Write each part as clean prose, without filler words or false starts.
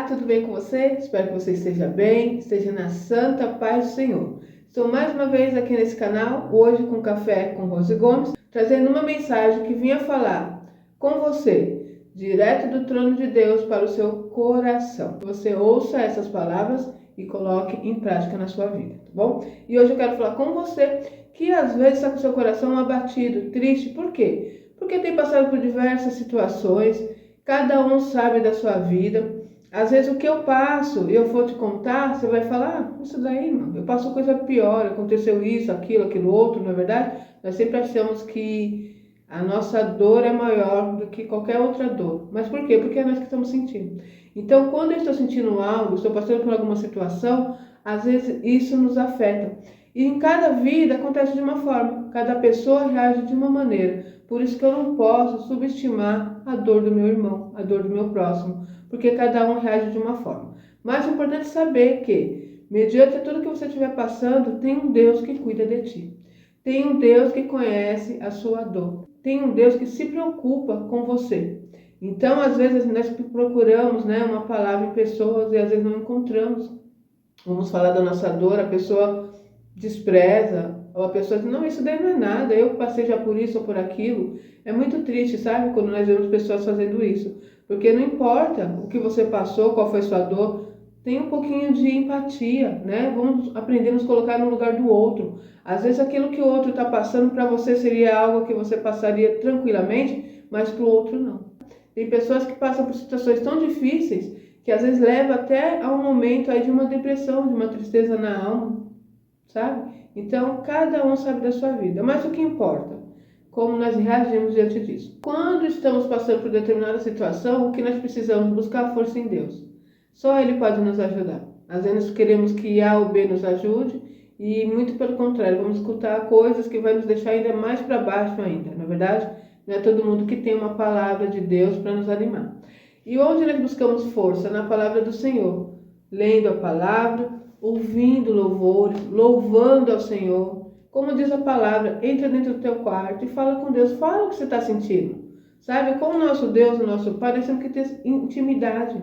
tudo bem com você? Espero que você esteja bem, esteja na santa paz do Senhor. Estou mais uma vez aqui nesse canal, hoje com Café com Rose Gomes, trazendo uma mensagem que vinha falar com você, direto do trono de Deus para o seu coração. Que você ouça essas palavras e coloque em prática na sua vida, tá bom? E hoje eu quero falar com você que às vezes está com seu coração abatido, triste. Por quê? Porque tem passado por diversas situações, cada um sabe da sua vida. Às vezes o que eu passo e eu for te contar, você vai falar, isso daí, mano, eu passo coisa pior, aconteceu isso, aquilo outro, não é verdade? Nós sempre achamos que a nossa dor é maior do que qualquer outra dor. Mas por quê? Porque é nós que estamos sentindo. Então, quando eu estou sentindo algo, estou passando por alguma situação, às vezes isso nos afeta. E em cada vida acontece de uma forma, cada pessoa reage de uma maneira. Por isso que eu não posso subestimar a dor do meu irmão, a dor do meu próximo, porque cada um reage de uma forma. Mas é importante saber que, mediante tudo que você estiver passando, tem um Deus que cuida de ti. Tem um Deus que conhece a sua dor. Tem um Deus que se preocupa com você. Então, às vezes, nós procuramos uma palavra em pessoas e às vezes não encontramos. Vamos falar da nossa dor, a pessoa despreza, ou a pessoa diz, não, isso daí não é nada, eu passei já por isso ou por aquilo. É muito triste, sabe, quando nós vemos pessoas fazendo isso. Porque não importa o que você passou, qual foi sua dor, tem um pouquinho de empatia, né? Vamos aprender a nos colocar no lugar do outro. Às vezes aquilo que o outro está passando para você seria algo que você passaria tranquilamente, mas para o outro não. Tem pessoas que passam por situações tão difíceis que às vezes leva até a um momento aí de uma depressão, de uma tristeza na alma, sabe? Então, cada um sabe da sua vida. Mas o que importa? Como nós reagimos diante disso. Quando estamos passando por determinada situação, o que nós precisamos buscar força em Deus. Só Ele pode nos ajudar. Às vezes queremos que A ou B nos ajude e muito pelo contrário, vamos escutar coisas que vai nos deixar ainda mais para baixo ainda. Na verdade, não é todo mundo que tem uma palavra de Deus para nos animar. E onde nós buscamos força? Na palavra do Senhor. Lendo a palavra, ouvindo louvores, louvando ao Senhor. Como diz a palavra, entra dentro do teu quarto e fala com Deus, fala o que você está sentindo. Sabe, com o nosso Deus, o nosso Pai, nós temos que ter intimidade.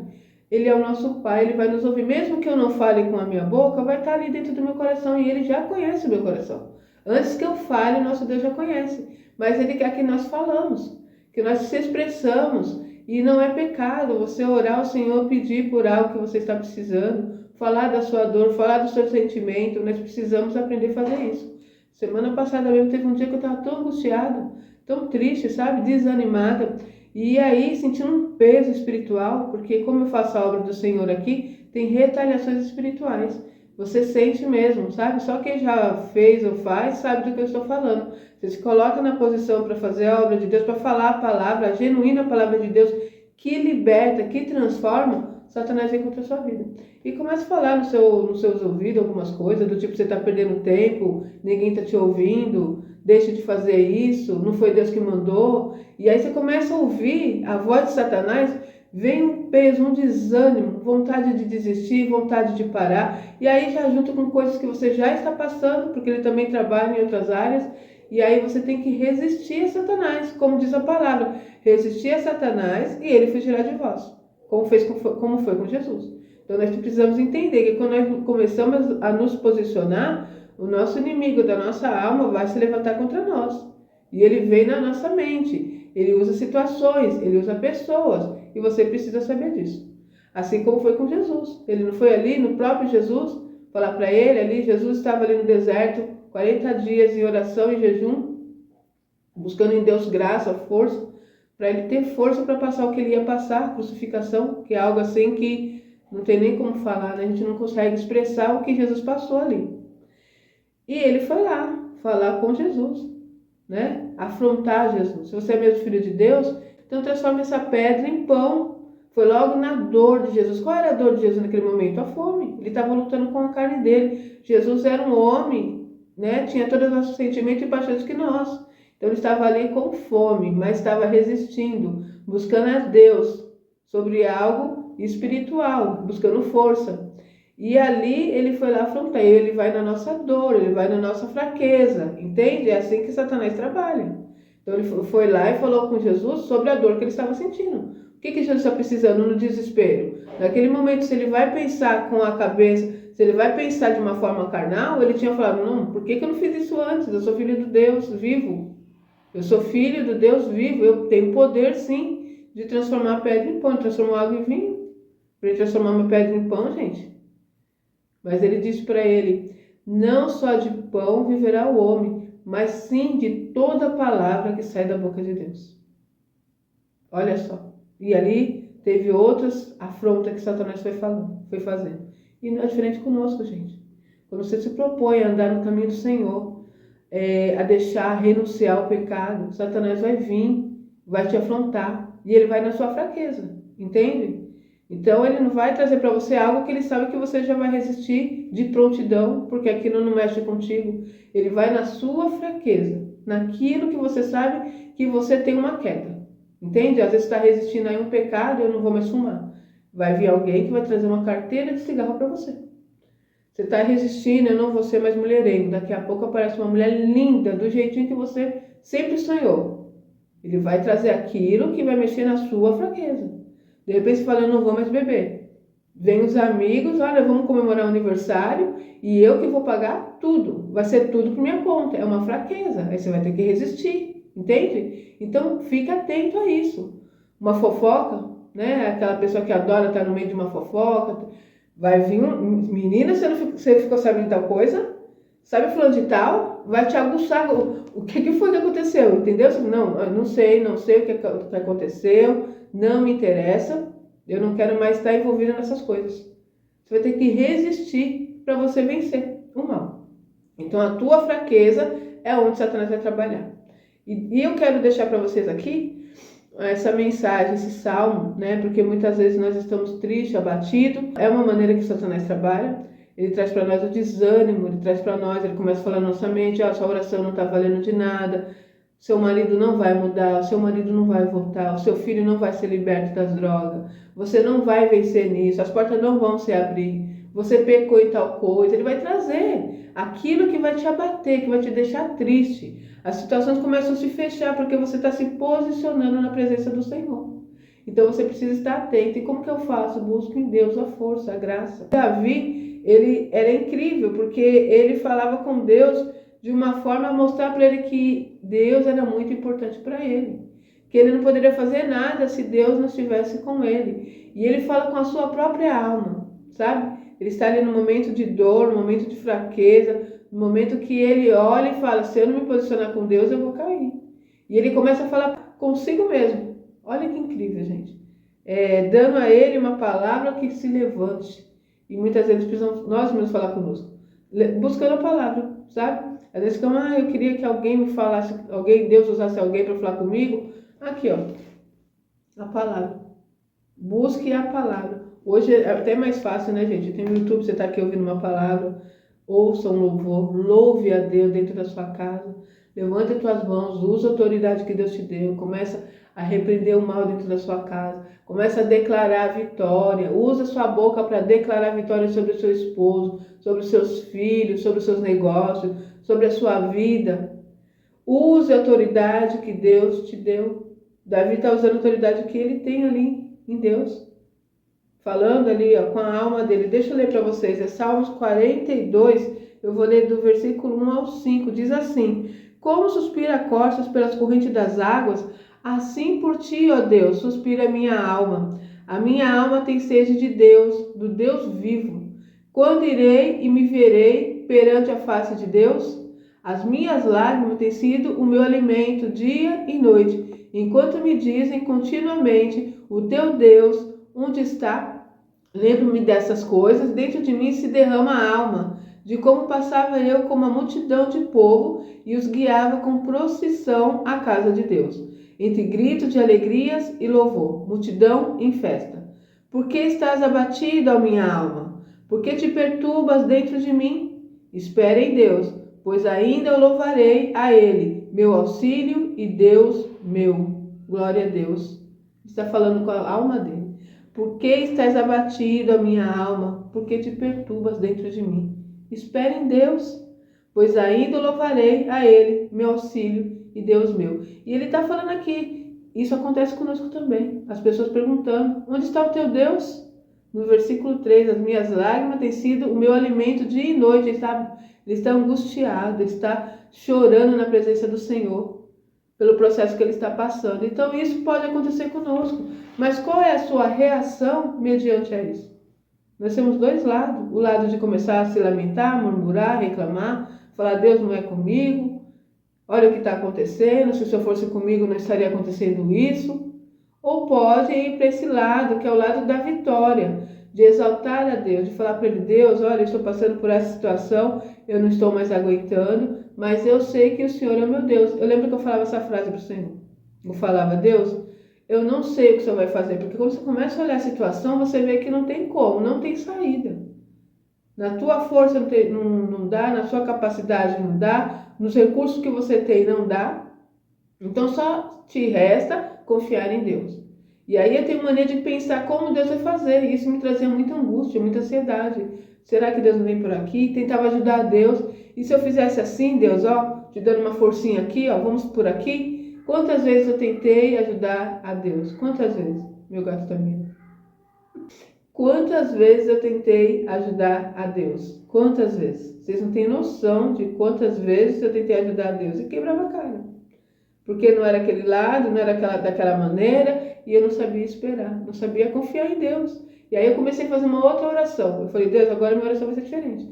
Ele é o nosso Pai, Ele vai nos ouvir. Mesmo que eu não fale com a minha boca, vai estar ali dentro do meu coração e Ele já conhece o meu coração. Antes que eu fale, o nosso Deus já conhece. Mas Ele quer que nós falamos, que nós se expressamos. E não é pecado você orar ao Senhor, pedir por algo que você está precisando, falar da sua dor, falar do seu sentimento. Nós precisamos aprender a fazer isso. Semana passada mesmo teve um dia que eu estava tão angustiada, tão triste, sabe? Desanimada. E aí sentindo um peso espiritual, porque como eu faço a obra do Senhor aqui, tem retaliações espirituais. Você sente mesmo, sabe? Só quem já fez ou faz sabe do que eu estou falando. Você se coloca na posição para fazer a obra de Deus, para falar a palavra, a genuína palavra de Deus, que liberta, que transforma. Satanás vem contra a sua vida. E começa a falar nos seus ouvidos algumas coisas, do tipo, você está perdendo tempo, ninguém está te ouvindo, deixa de fazer isso, não foi Deus que mandou. E aí você começa a ouvir a voz de Satanás, vem um peso, um desânimo, vontade de desistir, vontade de parar. E aí já junto com coisas que você já está passando, porque ele também trabalha em outras áreas. E aí você tem que resistir a Satanás, como diz a palavra, resistir a Satanás e ele fugirá de vós. Como foi com Jesus. Então nós precisamos entender que quando nós começamos a nos posicionar, o nosso inimigo da nossa alma vai se levantar contra nós. E ele vem na nossa mente. Ele usa situações, ele usa pessoas. E você precisa saber disso. Assim como foi com Jesus. Ele não foi ali no próprio Jesus falar para ele, ali Jesus estava ali no deserto, 40 dias em oração e jejum, buscando em Deus graça, força, para ele ter força para passar o que ele ia passar, crucificação, que é algo assim que não tem nem como falar, né? A gente não consegue expressar o que Jesus passou ali. E ele foi lá, falar com Jesus, né? Afrontar Jesus. Se você é mesmo filho de Deus, então transforma essa pedra em pão. Foi logo na dor de Jesus. Qual era a dor de Jesus naquele momento? A fome. Ele estava lutando com a carne dele. Jesus era um homem, né? Tinha todos os nossos sentimentos e paixões que nós. Então ele estava ali com fome, mas estava resistindo, buscando a Deus sobre algo espiritual, buscando força. E ali ele foi lá afrontar, ele vai na nossa dor, ele vai na nossa fraqueza, entende? É assim que Satanás trabalha. Então ele foi lá e falou com Jesus sobre a dor que ele estava sentindo. que Jesus está precisando no desespero? Naquele momento, se ele vai pensar com a cabeça, se ele vai pensar de uma forma carnal, ele tinha falado, não, por que eu não fiz isso antes? Eu sou filho de Deus vivo. Eu sou filho do Deus vivo. Eu tenho poder, sim, de transformar a pedra em pão, de transformar água em vinho. Para ele transformar uma pedra em pão, gente. Mas ele disse para ele, não só de pão viverá o homem, mas sim de toda palavra que sai da boca de Deus. Olha só. E ali teve outras afrontas que Satanás foi fazendo. E não é diferente conosco, gente. Quando você se propõe a andar no caminho do Senhor, a deixar, renunciar ao pecado, Satanás vai vir, vai te afrontar. E ele vai na sua fraqueza. Entende? Então ele não vai trazer para você algo que ele sabe que você já vai resistir de prontidão, porque aquilo não mexe contigo. Ele vai na sua fraqueza, naquilo que você sabe que você tem uma queda. Entende? Às vezes você está resistindo a um pecado, eu não vou mais fumar. Vai vir alguém que vai trazer uma carteira de cigarro para você. Você está resistindo, eu não vou ser mais mulherengo. Daqui a pouco aparece uma mulher linda, do jeitinho que você sempre sonhou. Ele vai trazer aquilo que vai mexer na sua fraqueza. De repente você fala, eu não vou mais beber. Vem os amigos, olha, vamos comemorar o aniversário e eu que vou pagar tudo. Vai ser tudo por minha conta. É uma fraqueza. Aí você vai ter que resistir, entende? Então fica atento a isso. Uma fofoca, né? Aquela pessoa que adora estar no meio de uma fofoca. Vai vir menina, você ficou sabendo tal coisa? Sabe fulano de tal? Vai te aguçar. O que foi que aconteceu? Entendeu? Não, eu não sei o que aconteceu. Não me interessa, eu não quero mais estar envolvida nessas coisas. Você vai ter que resistir para você vencer o mal. Então a tua fraqueza é onde Satanás vai trabalhar. E eu quero deixar para vocês aqui essa mensagem, esse salmo, né? Porque muitas vezes nós estamos tristes, abatidos. É uma maneira que Satanás trabalha. Ele traz para nós o desânimo, ele traz para nós, ele começa a falar na nossa mente, sua oração não está valendo de nada. Seu marido não vai mudar, o seu marido não vai voltar, o seu filho não vai ser liberto das drogas, você não vai vencer nisso, as portas não vão se abrir, você pecou em tal coisa. Ele vai trazer aquilo que vai te abater, que vai te deixar triste. As situações começam a se fechar porque você está se posicionando na presença do Senhor. Então você precisa estar atento. E como que eu faço? Busco em Deus a força, a graça. Davi, ele era incrível porque ele falava com Deus de uma forma a mostrar para ele que Deus era muito importante para ele. Que ele não poderia fazer nada se Deus não estivesse com ele. E ele fala com a sua própria alma, sabe? Ele está ali no momento de dor, no momento de fraqueza, no momento que ele olha e fala, se eu não me posicionar com Deus, eu vou cair. E ele começa a falar consigo mesmo. Olha que incrível, gente. Dando a ele uma palavra que se levante. E muitas vezes precisamos nós mesmos falar conosco. Buscando a palavra, sabe? Às vezes ficam, eu queria que alguém me falasse, Deus usasse alguém para falar comigo. Aqui, ó, a palavra. Busque a palavra. Hoje é até mais fácil, né, gente? Tem no YouTube, você está aqui ouvindo uma palavra, ouça um louvor, louve a Deus dentro da sua casa, levante as tuas mãos, usa a autoridade que Deus te deu, começa a repreender o mal dentro da sua casa, começa a declarar a vitória, usa a sua boca para declarar a vitória sobre o seu esposo, sobre os seus filhos, sobre os seus negócios, sobre a sua vida. Use a autoridade que Deus te deu. Davi está usando a autoridade que ele tem ali em Deus. Falando ali, ó, com a alma dele. Deixa eu ler para vocês. É Salmos 42. Eu vou ler do versículo 1 ao 5. Diz assim: como suspira a corças pelas correntes das águas, assim por ti, ó Deus, suspira a minha alma. A minha alma tem sede de Deus, do Deus vivo. Quando irei e me verei perante a face de Deus? As minhas lágrimas têm sido o meu alimento dia e noite, enquanto me dizem continuamente, o teu Deus, onde está? Lembro-me dessas coisas, dentro de mim se derrama a alma, de como passava eu com uma multidão de povo e os guiava com procissão à casa de Deus, entre gritos de alegrias e louvor, multidão em festa. Por que estás abatido, ó minha alma? Por que te perturbas dentro de mim? Espera em Deus, pois ainda eu louvarei a Ele, meu auxílio e Deus meu. Glória a Deus. Está falando com a alma dele. Por que estás abatido, a minha alma? Por que te perturbas dentro de mim? Espere em Deus, pois ainda louvarei a Ele, meu auxílio e Deus meu. E ele está falando aqui, isso acontece conosco também. As pessoas perguntando, onde está o teu Deus? No versículo 3, as minhas lágrimas têm sido o meu alimento dia e noite. Ele está angustiado, ele está chorando na presença do Senhor, pelo processo que ele está passando. Então isso pode acontecer conosco. Mas qual é a sua reação mediante a isso? Nós temos dois lados. O lado de começar a se lamentar, murmurar, reclamar, falar, Deus não é comigo, olha o que está acontecendo, se o Senhor fosse comigo não estaria acontecendo isso. Ou pode ir para esse lado, que é o lado da vitória, de exaltar a Deus, de falar para ele, Deus, olha, eu estou passando por essa situação, eu não estou mais aguentando, mas eu sei que o Senhor é o meu Deus. Eu lembro que eu falava essa frase para o Senhor. Eu falava, Deus, eu não sei o que o Senhor vai fazer, porque quando você começa a olhar a situação, você vê que não tem como, não tem saída. Na tua força não dá, na sua capacidade não dá, nos recursos que você tem não dá. Então só te resta confiar em Deus. E aí eu tenho mania de pensar como Deus vai fazer. E isso me trazia muita angústia, muita ansiedade. Será que Deus não vem por aqui? Tentava ajudar a Deus. E se eu fizesse assim, Deus, ó, te dando uma forcinha aqui, ó, vamos por aqui? Quantas vezes eu tentei ajudar a Deus? Quantas vezes? Meu gato também. Quantas vezes eu tentei ajudar a Deus? Quantas vezes? Vocês não têm noção de quantas vezes eu tentei ajudar a Deus e quebrava a cara. Porque não era aquele lado, não era daquela maneira, e eu não sabia esperar, não sabia confiar em Deus. E aí eu comecei a fazer uma outra oração. Eu falei, Deus, agora minha oração vai ser diferente.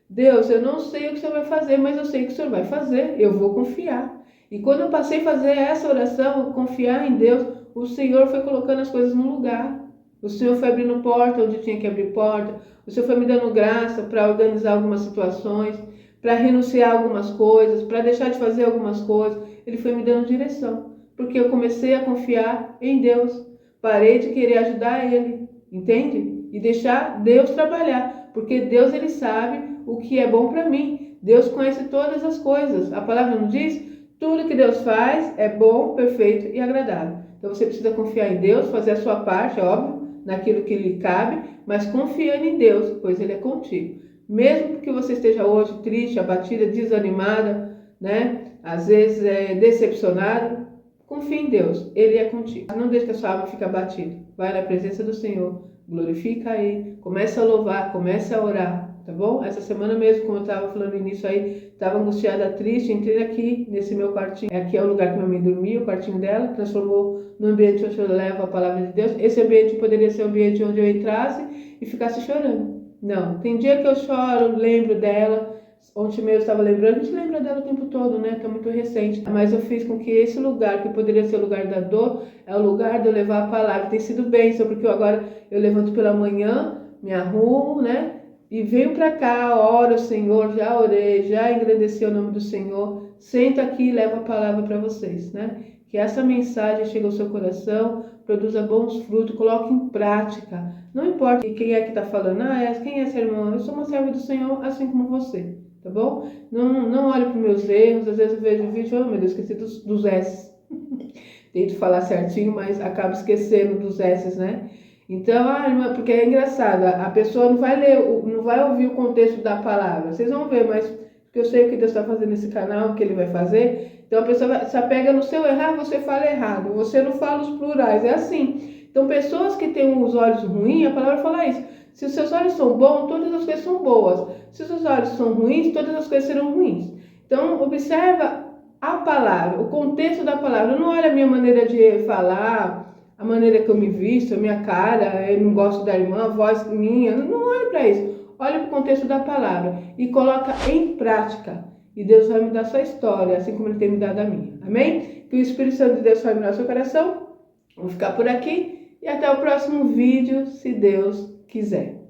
Deus, eu não sei o que o Senhor vai fazer, mas eu sei o que o Senhor vai fazer, eu vou confiar. E quando eu passei a fazer essa oração, confiar em Deus, o Senhor foi colocando as coisas no lugar. O Senhor foi abrindo porta onde tinha que abrir porta. O Senhor foi me dando graça para organizar algumas situações, para renunciar a algumas coisas, para deixar de fazer algumas coisas. Ele foi me dando direção, porque eu comecei a confiar em Deus. Parei de querer ajudar Ele, entende? E deixar Deus trabalhar, porque Deus, Ele sabe o que é bom para mim. Deus conhece todas as coisas. A palavra nos diz, tudo que Deus faz é bom, perfeito e agradável. Então você precisa confiar em Deus, fazer a sua parte, óbvio, naquilo que lhe cabe, mas confiando em Deus, pois Ele é contigo. Mesmo que você esteja hoje triste, abatida, desanimada, né? Às vezes decepcionado, confie em Deus, Ele é contigo. Não deixe que a sua alma fique abatida. Vai na presença do Senhor, glorifica Ele, comece a louvar, comece a orar, tá bom? Essa semana mesmo, como eu estava falando no início aí, estava angustiada, triste, entrei aqui nesse meu quartinho. Aqui é o lugar que minha mãe dormia, o quartinho dela, transformou no ambiente onde eu levo a palavra de Deus. Esse ambiente poderia ser o ambiente onde eu entrasse e ficasse chorando. Não, tem dia que eu choro, lembro dela. Ontem mesmo eu estava lembrando, a gente lembra dela o tempo todo, né? Que é muito recente. Mas eu fiz com que esse lugar, que poderia ser o lugar da dor, é o lugar de eu levar a palavra. Tem sido bênção, porque agora eu levanto pela manhã, me arrumo, né? E venho para cá, oro ao Senhor, já orei, já engrandeci o nome do Senhor. Senta aqui e levo a palavra para vocês, né? Que essa mensagem chegue ao seu coração, produza bons frutos, coloque em prática. Não importa quem é que está falando, quem é essa irmã? Eu sou uma serva do Senhor, assim como você. Tá bom? Não olhe para os meus erros. Às vezes eu vejo o vídeo, oh meu Deus, esqueci dos S. Tento falar certinho, mas acabo esquecendo dos S, né? Então, irmã, porque é engraçado, a pessoa não vai ler, não vai ouvir o contexto da palavra. Vocês vão ver, mas porque eu sei o que Deus está fazendo nesse canal, o que Ele vai fazer. Então a pessoa se apega no seu errar, você fala errado. Você não fala os plurais, é assim. Então pessoas que têm os olhos ruins, a palavra fala isso. Se os seus olhos são bons, todas as coisas são boas. Se os seus olhos são ruins, todas as coisas serão ruins. Então, observa a palavra, o contexto da palavra. Não olha a minha maneira de falar, a maneira que eu me visto, a minha cara, eu não gosto da irmã, a voz minha. Não olhe para isso. Olha para o contexto da palavra e coloca em prática. E Deus vai mudar a sua história, assim como Ele tem mudado a minha. Amém? Que o Espírito Santo de Deus vai mudar o seu coração. Vamos ficar por aqui e até o próximo vídeo, se Deus quiser.